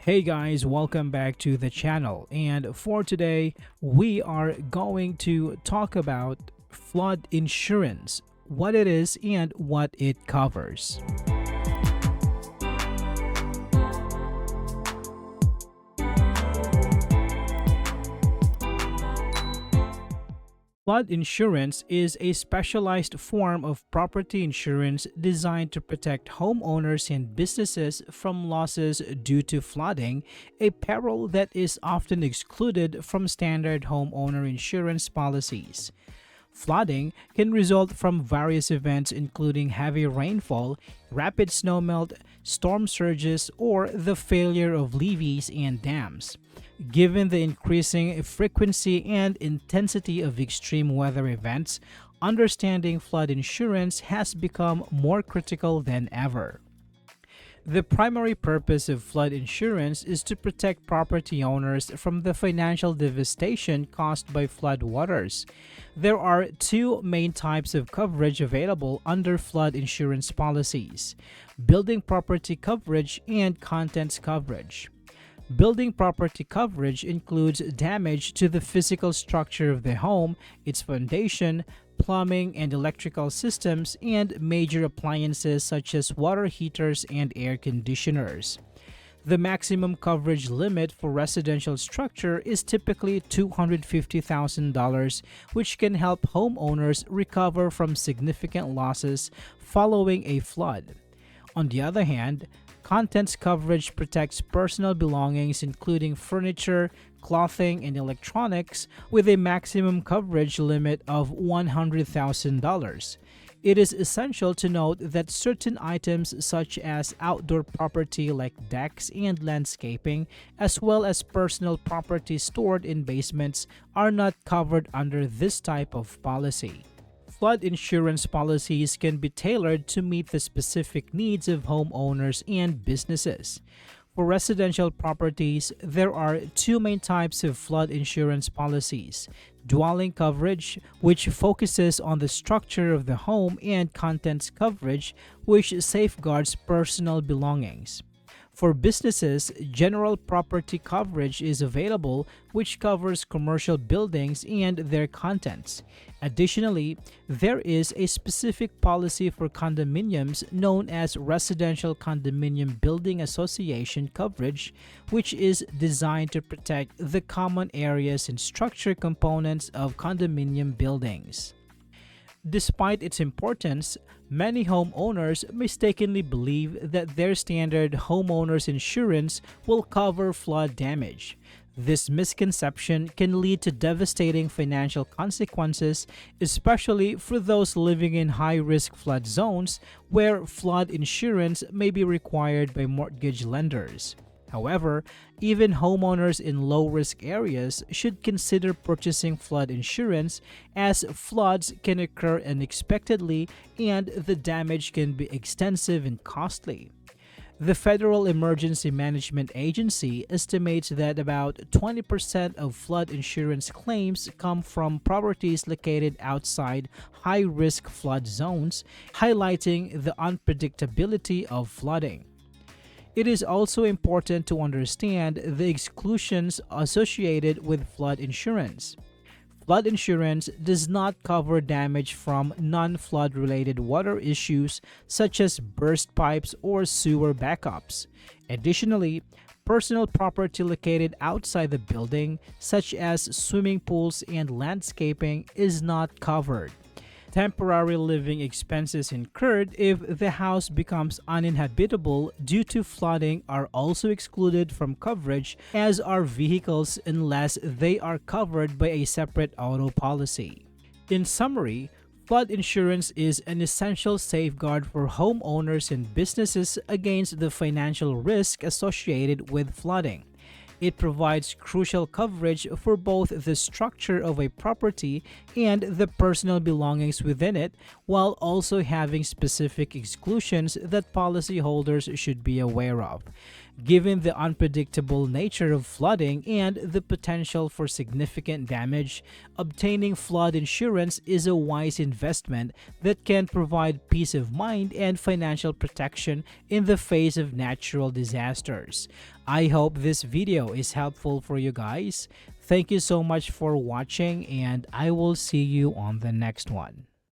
Hey guys, welcome back to the channel. And for today, we are going to talk about flood insurance, what it is and what it covers. Flood insurance is a specialized form of property insurance designed to protect homeowners and businesses from losses due to flooding, a peril that is often excluded from standard homeowner insurance policies. Flooding can result from various events including heavy rainfall, rapid snowmelt, storm surges, or the failure of levees and dams. Given the increasing frequency and intensity of extreme weather events, understanding flood insurance has become more critical than ever. The primary purpose of flood insurance is to protect property owners from the financial devastation caused by flood waters. There are two main types of coverage available under flood insurance policies: building property coverage and contents coverage. Building property coverage includes damage to the physical structure of the home, its foundation, plumbing and electrical systems, and major appliances such as water heaters and air conditioners. The maximum coverage limit for residential structure is typically $250,000, which can help homeowners recover from significant losses following a flood. On the other hand, contents coverage protects personal belongings including furniture, clothing, and electronics with a maximum coverage limit of $100,000. It is essential to note that certain items such as outdoor property like decks and landscaping, as well as personal property stored in basements, are not covered under this type of policy. Flood insurance policies can be tailored to meet the specific needs of homeowners and businesses. For residential properties, there are two main types of flood insurance policies: dwelling coverage, which focuses on the structure of the home, and contents coverage, which safeguards personal belongings. For businesses, general property coverage is available, which covers commercial buildings and their contents. Additionally, there is a specific policy for condominiums known as Residential Condominium Building Association coverage, which is designed to protect the common areas and structure components of condominium buildings. Despite its importance, many homeowners mistakenly believe that their standard homeowners insurance will cover flood damage. This misconception can lead to devastating financial consequences, especially for those living in high-risk flood zones where flood insurance may be required by mortgage lenders. However, even homeowners in low-risk areas should consider purchasing flood insurance, as floods can occur unexpectedly and the damage can be extensive and costly. The Federal Emergency Management Agency estimates that about 20% of flood insurance claims come from properties located outside high-risk flood zones, highlighting the unpredictability of flooding. It is also important to understand the exclusions associated with flood insurance. Flood insurance does not cover damage from non-flood related water issues such as burst pipes or sewer backups. Additionally, personal property located outside the building, such as swimming pools and landscaping, is not covered. Temporary living expenses incurred if the house becomes uninhabitable due to flooding are also excluded from coverage, as are vehicles unless they are covered by a separate auto policy. In summary, flood insurance is an essential safeguard for homeowners and businesses against the financial risk associated with flooding. It provides crucial coverage for both the structure of a property and the personal belongings within it, while also having specific exclusions that policyholders should be aware of. Given the unpredictable nature of flooding and the potential for significant damage, obtaining flood insurance is a wise investment that can provide peace of mind and financial protection in the face of natural disasters. I hope this video is helpful for you guys. Thank you so much for watching, and I will see you on the next one.